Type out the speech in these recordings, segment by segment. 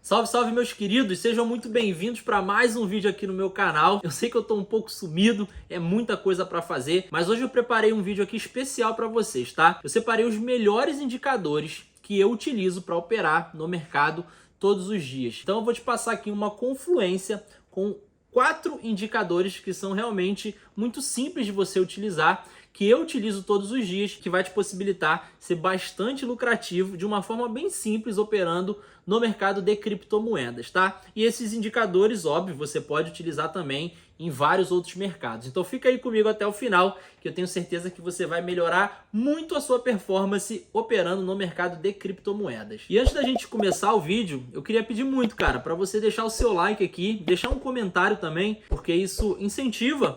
Salve, salve meus queridos, sejam muito bem-vindos para mais um vídeo aqui no meu canal. Eu sei que eu tô um pouco sumido, é muita coisa para fazer, mas hoje eu preparei um vídeo aqui especial para vocês, tá? Eu separei os melhores indicadores que eu utilizo para operar no mercado todos os dias. Então eu vou te passar aqui uma confluência com 4 indicadores que são realmente muito simples de você utilizar, que eu utilizo todos os dias, que vai te possibilitar ser bastante lucrativo de uma forma bem simples operando no mercado de criptomoedas, tá? E esses indicadores, óbvio, você pode utilizar também em vários outros mercados. Então fica aí comigo até o final, que eu tenho certeza que você vai melhorar muito a sua performance operando no mercado de criptomoedas. E antes da gente começar o vídeo, eu queria pedir muito, cara, para você deixar o seu like aqui, deixar um comentário também, porque isso incentiva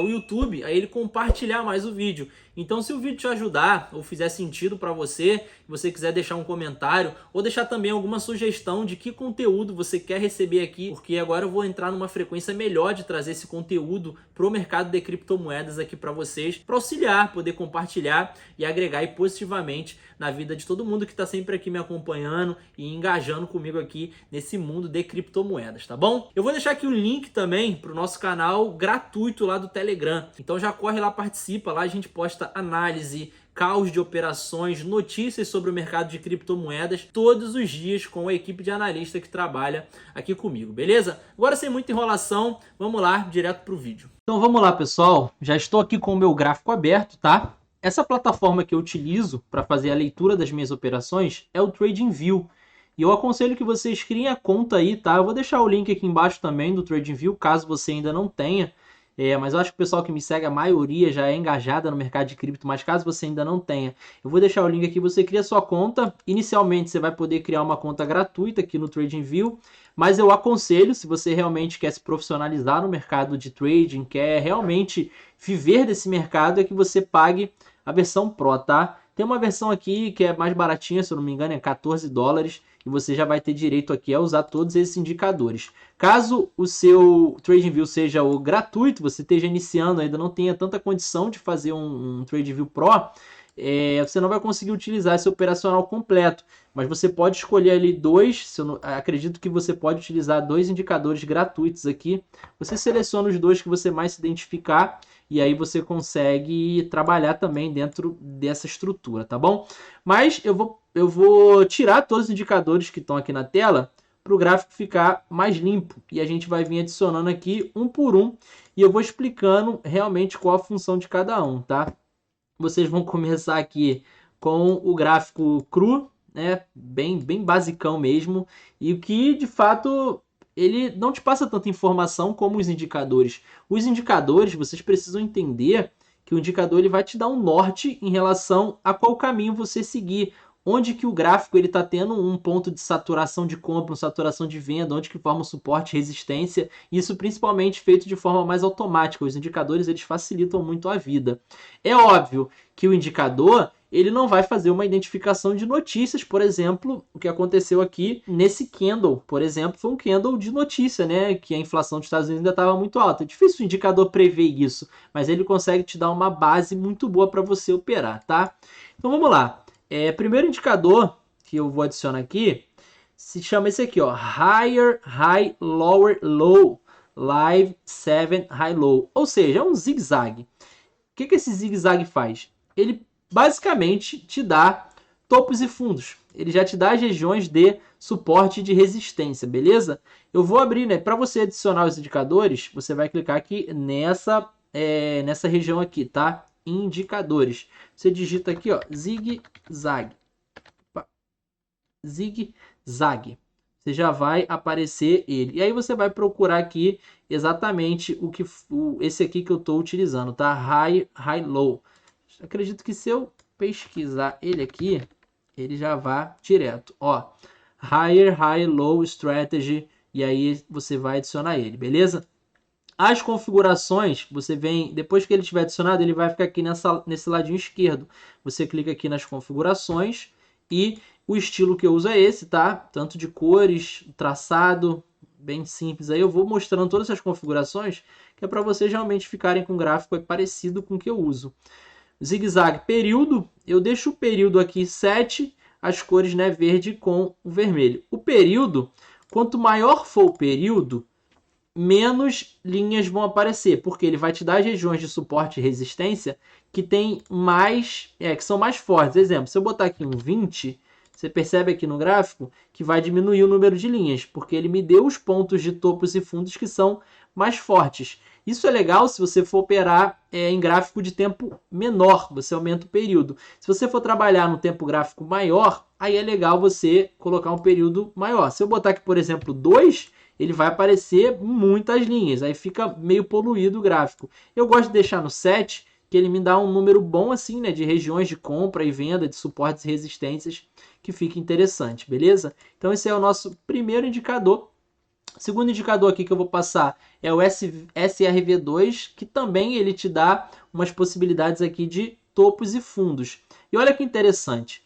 o YouTube a ele compartilhar mais o vídeo. Então, se o vídeo te ajudar ou fizer sentido para você, se você quiser deixar um comentário ou deixar também alguma sugestão de que conteúdo você quer receber aqui, porque agora eu vou entrar numa frequência melhor de trazer esse conteúdo para o mercado de criptomoedas aqui para vocês, para auxiliar, poder compartilhar e agregar aí positivamente na vida de todo mundo que está sempre aqui me acompanhando e engajando comigo aqui nesse mundo de criptomoedas, tá bom? Eu vou deixar aqui o link também para o nosso canal gratuito lá do Telegram. Então já corre lá, participa, lá a gente posta análise, caos de operações, notícias sobre o mercado de criptomoedas todos os dias com a equipe de analista que trabalha aqui comigo, beleza? Agora sem muita enrolação, vamos lá, direto para o vídeo. Então vamos lá, pessoal, já estou aqui com o meu gráfico aberto, tá? Essa plataforma que eu utilizo para fazer a leitura das minhas operações é o TradingView. E eu aconselho que vocês criem a conta aí, tá? Eu vou deixar o link aqui embaixo também do TradingView, caso você ainda não tenha. Mas eu acho que o pessoal que me segue, a maioria já é engajada no mercado de cripto, mas caso você ainda não tenha, eu vou deixar o link aqui, você cria sua conta. Inicialmente você vai poder criar uma conta gratuita aqui no TradingView, mas eu aconselho, se você realmente quer se profissionalizar no mercado de trading, quer realmente viver desse mercado, é que você pague a versão Pro, tá? Tem uma versão aqui que é mais baratinha, se eu não me engano, é $14, e você já vai ter direito aqui a usar todos esses indicadores. Caso o seu TradingView seja o gratuito, você esteja iniciando, ainda não tenha tanta condição de fazer um TradingView Pro, você não vai conseguir utilizar esse operacional completo, mas você pode escolher ali dois, acredito que você pode utilizar 2 indicadores gratuitos aqui. Você seleciona os 2 que você mais se identificar e aí você consegue trabalhar também dentro dessa estrutura, tá bom? Mas eu vou tirar todos os indicadores que estão aqui na tela para o gráfico ficar mais limpo. E a gente vai vir adicionando aqui um por um e eu vou explicando realmente qual a função de cada um, tá? Vocês vão começar aqui com o gráfico cru, né? Bem basicão mesmo, e o que de fato ele não te passa tanta informação como os indicadores. Os indicadores, vocês precisam entender que o indicador ele vai te dar um norte em relação a qual caminho você seguir, onde que o gráfico ele está tendo um ponto de saturação de compra, uma saturação de venda, onde que forma um suporte e resistência, isso principalmente feito de forma mais automática. Os indicadores eles facilitam muito a vida. É óbvio que o indicador ele não vai fazer uma identificação de notícias, por exemplo, o que aconteceu aqui nesse candle, por exemplo, foi um candle de notícia, né, que a inflação dos Estados Unidos ainda estava muito alta. É difícil o indicador prever isso, mas ele consegue te dar uma base muito boa para você operar, tá? Então vamos lá. Primeiro indicador que eu vou adicionar aqui se chama esse aqui, ó, Higher, High, Lower, Low, Live, 7, High, Low. Ou seja, é um zigue-zague. O que esse zigue-zague faz? Ele basicamente te dá topos e fundos. Ele já te dá as regiões de suporte e de resistência, beleza? Eu vou abrir, né? Para você adicionar os indicadores, você vai clicar aqui nessa região aqui, tá? Indicadores. Você digita aqui, ó, zigue-zague. Zigue-zague. Você já vai aparecer ele. E aí você vai procurar aqui exatamente esse aqui que eu estou utilizando, tá? High, High, Low. Acredito que se eu pesquisar ele aqui, ele já vai direto. Ó, Higher, High, Low Strategy. E aí você vai adicionar ele, beleza? As configurações, você vem, depois que ele tiver adicionado, ele vai ficar aqui nesse ladinho esquerdo. Você clica aqui nas configurações e o estilo que eu uso é esse, tá? Tanto de cores, traçado, bem simples. Aí eu vou mostrando todas essas configurações, que é para vocês realmente ficarem com um gráfico parecido com o que eu uso. Zigue-zague período, eu deixo o período aqui 7, as cores, né, verde com o vermelho. O período, Quanto maior for o período, menos linhas vão aparecer, porque ele vai te dar as regiões de suporte e resistência que tem mais, que são mais fortes. Exemplo, se eu botar aqui um 20, você percebe aqui no gráfico que vai diminuir o número de linhas, porque ele me deu os pontos de topos e fundos que são mais fortes. Isso é legal se você for operar em gráfico de tempo menor, você aumenta o período. Se você for trabalhar no tempo gráfico maior, aí é legal você colocar um período maior. Se eu botar aqui, por exemplo, 2, ele vai aparecer muitas linhas, aí fica meio poluído o gráfico. Eu gosto de deixar no 7, que ele me dá um número bom assim, né, de regiões de compra e venda, de suportes e resistências, que fica interessante, beleza? Então esse é o nosso primeiro indicador. O segundo indicador aqui que eu vou passar é o SRV2, que também ele te dá umas possibilidades aqui de topos e fundos. E olha que interessante,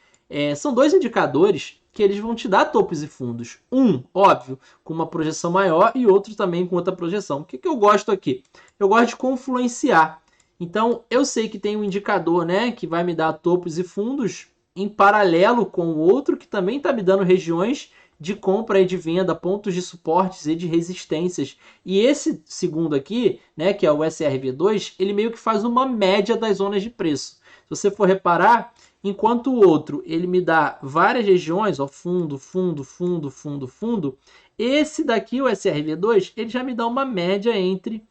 são dois indicadores que eles vão te dar topos e fundos. Um, óbvio, com uma projeção maior e outro também com outra projeção. O que eu gosto aqui? Eu gosto de confluenciar. Então, eu sei que tem um indicador, né, que vai me dar topos e fundos em paralelo com o outro que também está me dando regiões de compra e de venda, pontos de suportes e de resistências. E esse segundo aqui, né, que é o SRV2, ele meio que faz uma média das zonas de preço. Se você for reparar, enquanto o outro ele me dá várias regiões, ó, fundo, fundo, fundo, fundo, fundo, esse daqui, o SRV2, ele já me dá uma média entre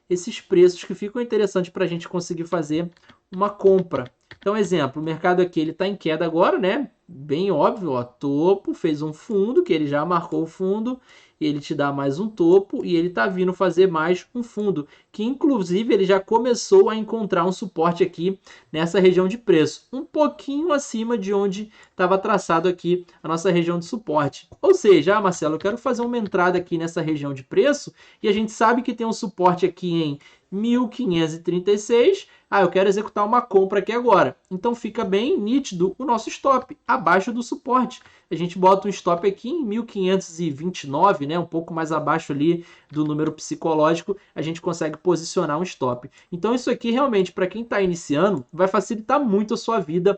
esses preços que ficam interessantes para a gente conseguir fazer uma compra. Então, exemplo, o mercado aqui ele está em queda agora, né? Bem óbvio, ó, topo, fez um fundo, que ele já marcou o fundo, e ele te dá mais um topo, e ele está vindo fazer mais um fundo, que inclusive ele já começou a encontrar um suporte aqui nessa região de preço, um pouquinho acima de onde estava traçado aqui a nossa região de suporte. Ou seja, Marcelo, eu quero fazer uma entrada aqui nessa região de preço, e a gente sabe que tem um suporte aqui em 1536, eu quero executar uma compra aqui agora. Então fica bem nítido o nosso stop, abaixo do suporte. A gente bota um stop aqui em 1529, né, um pouco mais abaixo ali do número psicológico, a gente consegue posicionar um stop. Então isso aqui realmente, para quem está iniciando, vai facilitar muito a sua vida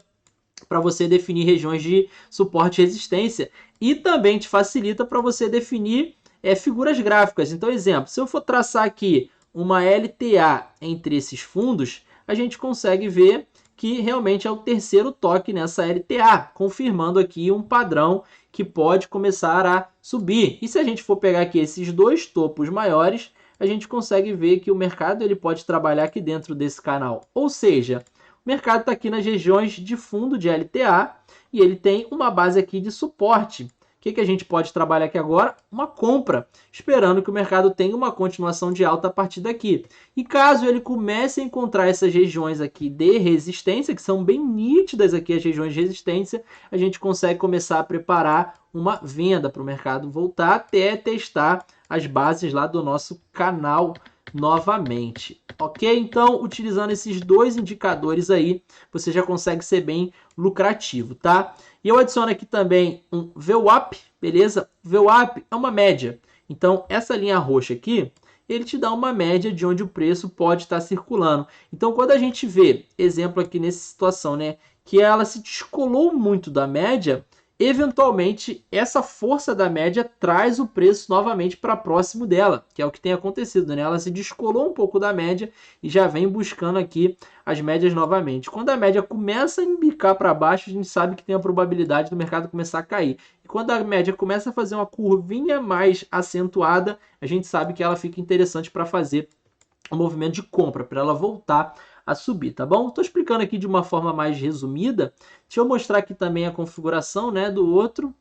para você definir regiões de suporte e resistência. E também te facilita para você definir figuras gráficas. Então, exemplo, se eu for traçar aqui uma LTA entre esses fundos, a gente consegue ver que realmente é o terceiro toque nessa LTA, confirmando aqui um padrão que pode começar a subir. E se a gente for pegar aqui esses dois topos maiores, a gente consegue ver que o mercado ele pode trabalhar aqui dentro desse canal. Ou seja, o mercado está aqui nas regiões de fundo de LTA e ele tem uma base aqui de suporte. O que a gente pode trabalhar aqui agora? Uma compra, esperando que o mercado tenha uma continuação de alta a partir daqui. E caso ele comece a encontrar essas regiões aqui de resistência, que são bem nítidas aqui as regiões de resistência, a gente consegue começar a preparar uma venda para o mercado voltar até testar as bases lá do nosso canal novamente. Ok? Então, utilizando esses dois indicadores aí, você já consegue ser bem lucrativo, tá? E eu adiciono aqui também um VWAP, beleza? VWAP é uma média. Então, essa linha roxa aqui, ele te dá uma média de onde o preço pode estar circulando. Então, quando a gente vê, exemplo aqui nessa situação, né, que ela se descolou muito da média, eventualmente essa força da média traz o preço novamente para próximo dela, que é o que tem acontecido, né? Ela se descolou um pouco da média e já vem buscando aqui as médias novamente. Quando a média começa a embicar para baixo, a gente sabe que tem a probabilidade do mercado começar a cair. E quando a média começa a fazer uma curvinha mais acentuada, a gente sabe que ela fica interessante para fazer um movimento de compra, para ela voltar a subir, tá bom? Estou explicando aqui de uma forma mais resumida. Deixa eu mostrar aqui também a configuração, né, do outro.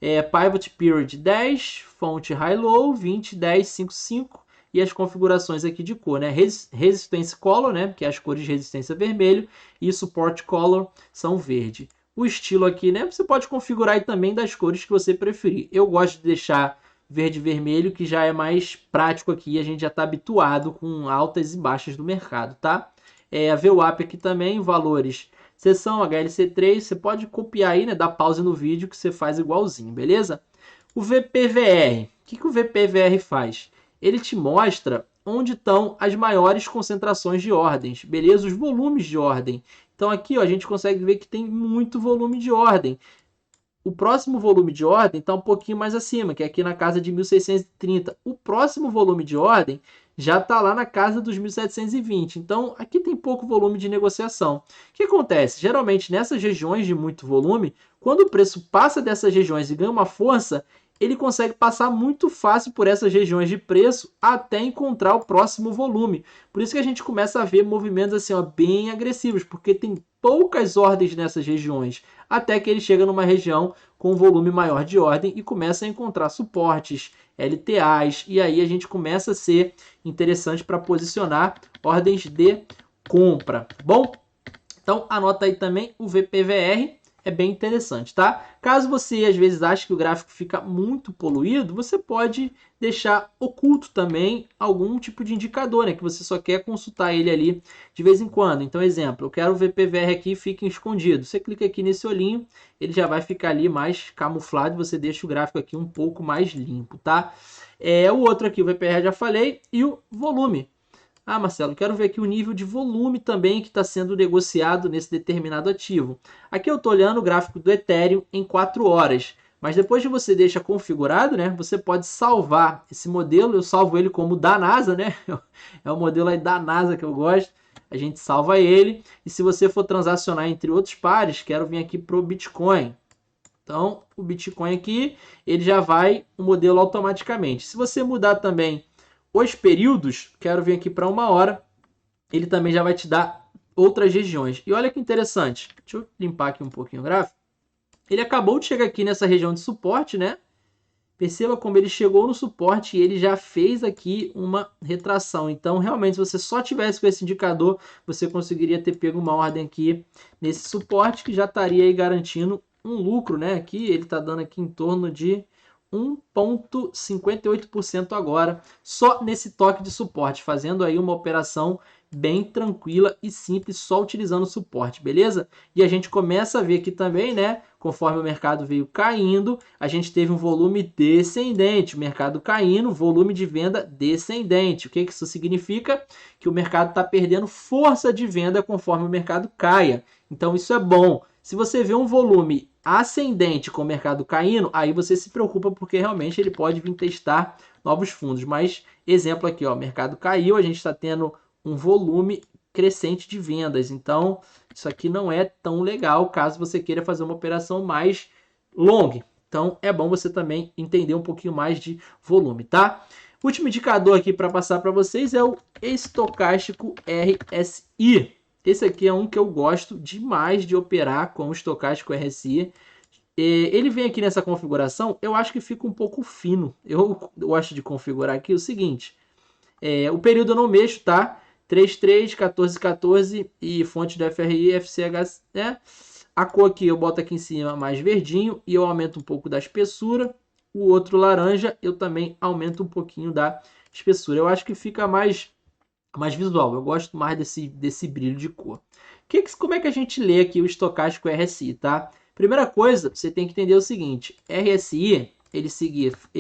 Pivot Period 10, fonte High-Low, 20, 10, 5, 5. E as configurações aqui de cor, né? Resistance Color, né, que é as cores de resistência vermelho, e Support Color são verde. O estilo aqui, né, você pode configurar aí também das cores que você preferir. Eu gosto de deixar verde e vermelho, que já é mais prático aqui, a gente já está habituado com altas e baixas do mercado, tá? A VWAP aqui também, valores, seção HLC3, você pode copiar aí, né, dar pause no vídeo que você faz igualzinho, beleza? O VPVR, o que o VPVR faz? Ele te mostra onde estão as maiores concentrações de ordens, beleza? Os volumes de ordem. Então aqui ó, a gente consegue ver que tem muito volume de ordem. o próximo volume de ordem está um pouquinho mais acima, que é aqui na casa de 1630. O próximo volume de ordem já está lá na casa dos 1720. Então, aqui tem pouco volume de negociação. O que acontece? Geralmente, nessas regiões de muito volume, quando o preço passa dessas regiões e ganha uma força, ele consegue passar muito fácil por essas regiões de preço até encontrar o próximo volume. Por isso que a gente começa a ver movimentos assim, ó, bem agressivos, porque tem poucas ordens nessas regiões, até que ele chega numa região com um volume maior de ordem e começa a encontrar suportes, LTAs, e aí a gente começa a ser interessante para posicionar ordens de compra, tá bom? Então anota aí também o VPVR, é bem interessante, tá? Caso você às vezes ache que o gráfico fica muito poluído, você pode deixar oculto também algum tipo de indicador, né? Que você só quer consultar ele ali de vez em quando. Então, exemplo, eu quero o VPVR aqui e fica escondido. Você clica aqui nesse olhinho, ele já vai ficar ali mais camuflado e você deixa o gráfico aqui um pouco mais limpo, tá? O outro aqui, o VPR já falei, e o volume. Ah, Marcelo, quero ver aqui o nível de volume também que está sendo negociado nesse determinado ativo. Aqui eu estou olhando o gráfico do Ethereum em 4 horas. Mas depois que você deixa configurado, né, você pode salvar esse modelo. Eu salvo ele como da NASA, né? É o modelo aí da NASA que eu gosto. A gente salva ele. E se você for transacionar entre outros pares, quero vir aqui para o Bitcoin. Então, o Bitcoin aqui, ele já vai o modelo automaticamente. Se você mudar também os períodos, quero vir aqui para 1 hora, ele também já vai te dar outras regiões. E olha que interessante, deixa eu limpar aqui um pouquinho o gráfico. Ele acabou de chegar aqui nessa região de suporte, né? Perceba como ele chegou no suporte e ele já fez aqui uma retração. Então, realmente, se você só tivesse com esse indicador, você conseguiria ter pego uma ordem aqui nesse suporte que já estaria aí garantindo um lucro, né? Aqui ele está dando aqui em torno de 1,58% agora, só nesse toque de suporte, fazendo aí uma operação bem tranquila e simples, só utilizando o suporte, beleza? E a gente começa a ver aqui também, né? Conforme o mercado veio caindo, a gente teve um volume descendente, o mercado caindo, volume de venda descendente. O que isso significa? Que o mercado está perdendo força de venda conforme o mercado caia. Então isso é bom. Se você vê um volume ascendente com o mercado caindo, aí você se preocupa porque realmente ele pode vir testar novos fundos. Mas, exemplo aqui, ó, o mercado caiu, a gente está tendo um volume crescente de vendas. Então, isso aqui não é tão legal caso você queira fazer uma operação mais longa. Então, é bom você também entender um pouquinho mais de volume, tá? O último indicador aqui para passar para vocês é o estocástico RSI. Esse aqui é um que eu gosto demais de operar com o estocástico RSI. Ele vem aqui nessa configuração, eu acho que fica um pouco fino. Eu gosto de configurar aqui o seguinte. O período eu não mexo, tá? 33, 14, 14 e fonte do FRI, FCH, né? A cor aqui eu boto aqui em cima mais verdinho e eu aumento um pouco da espessura. O outro laranja eu também aumento um pouquinho da espessura. Eu acho que fica mais visual, eu gosto mais desse brilho de cor. Como é que a gente lê aqui o estocástico RSI, tá? Primeira coisa, você tem que entender o seguinte, RSI, ele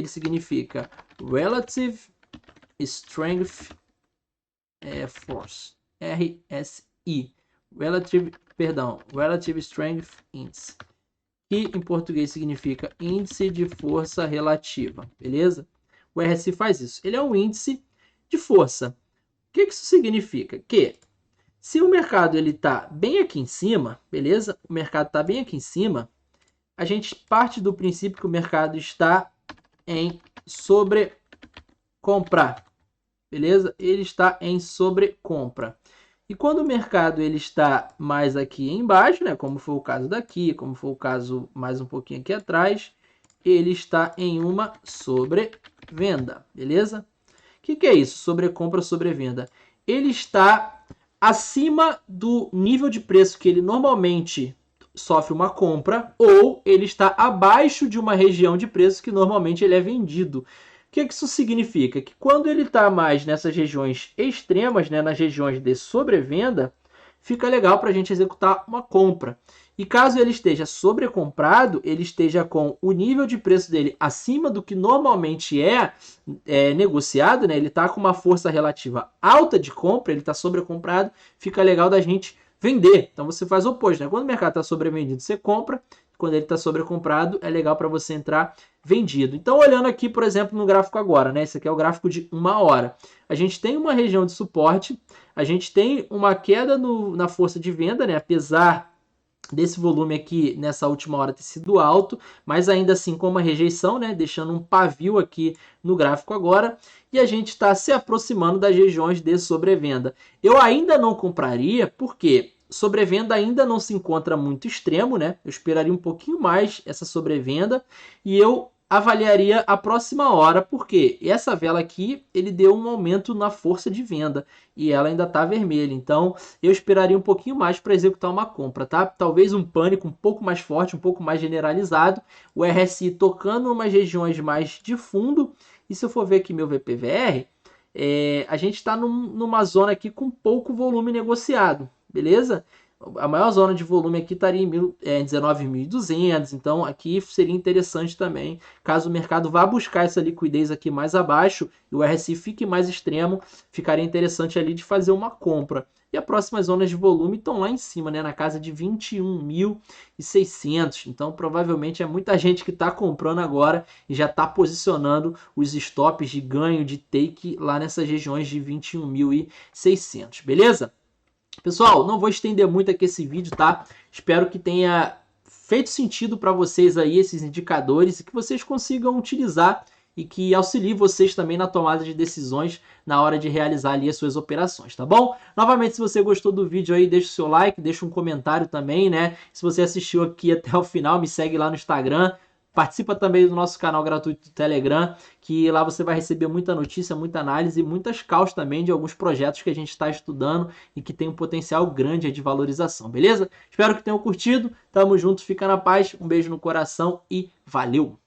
significa Relative Strength Force, RSI, Relative Strength Index, que em português significa Índice de Força Relativa, beleza? O RSI faz isso, ele é um índice de força. O que isso significa? Que se o mercado está bem aqui em cima, beleza? O mercado está bem aqui em cima, a gente parte do princípio que o mercado está em sobrecompra, beleza? Ele está em sobrecompra. E quando o mercado está mais aqui embaixo, né, como foi o caso daqui, como foi o caso mais um pouquinho aqui atrás, ele está em uma sobrevenda, beleza? O que é isso? Sobrecompra, sobrevenda. Ele está acima do nível de preço que ele normalmente sofre uma compra, ou ele está abaixo de uma região de preço que normalmente ele é vendido. O que isso significa? Que quando ele está mais nessas regiões extremas, né, nas regiões de sobrevenda, fica legal para a gente executar uma compra. E caso ele esteja sobrecomprado, ele esteja com o nível de preço dele acima do que normalmente é negociado, né? Ele está com uma força relativa alta de compra, ele está sobrecomprado, fica legal da gente vender. Então você faz o oposto, né? Quando o mercado está sobrevendido, você compra. quando ele está sobrecomprado, é legal para você entrar vendido. Então, olhando aqui, por exemplo, no gráfico agora, né? Esse aqui é o gráfico de 1 hora. A gente tem uma região de suporte, a gente tem uma queda na força de venda, né? Apesar desse volume aqui nessa última hora ter sido alto, mas ainda assim com uma rejeição, né, deixando um pavio aqui no gráfico agora, e a gente está se aproximando das regiões de sobrevenda. Eu ainda não compraria, porque sobrevenda ainda não se encontra muito extremo, né? Eu esperaria um pouquinho mais essa sobrevenda e eu avaliaria a próxima hora, porque essa vela aqui, ele deu um aumento na força de venda e ela ainda está vermelha, então eu esperaria um pouquinho mais para executar uma compra, tá? Talvez um pânico um pouco mais forte, um pouco mais generalizado, o RSI tocando umas regiões mais de fundo, e se eu for ver aqui meu VPVR, a gente está numa zona aqui com pouco volume negociado, beleza? A maior zona de volume aqui estaria em 19.200, então aqui seria interessante também, caso o mercado vá buscar essa liquidez aqui mais abaixo e o RSI fique mais extremo, ficaria interessante ali de fazer uma compra. E as próximas zonas de volume estão lá em cima, né, na casa de 21.600, então provavelmente é muita gente que está comprando agora e já está posicionando os stops de ganho de take lá nessas regiões de 21.600, beleza? Pessoal, não vou estender muito aqui esse vídeo, tá? Espero que tenha feito sentido para vocês aí esses indicadores e que vocês consigam utilizar e que auxilie vocês também na tomada de decisões na hora de realizar ali as suas operações, tá bom? Novamente, se você gostou do vídeo aí, deixa o seu like, deixa um comentário também, né? Se você assistiu aqui até o final, me segue lá no Instagram. Participa também do nosso canal gratuito do Telegram, que lá você vai receber muita notícia, muita análise e muitas causas também de alguns projetos que a gente está estudando e que tem um potencial grande de valorização, beleza? Espero que tenham curtido, tamo junto, fica na paz, um beijo no coração e valeu!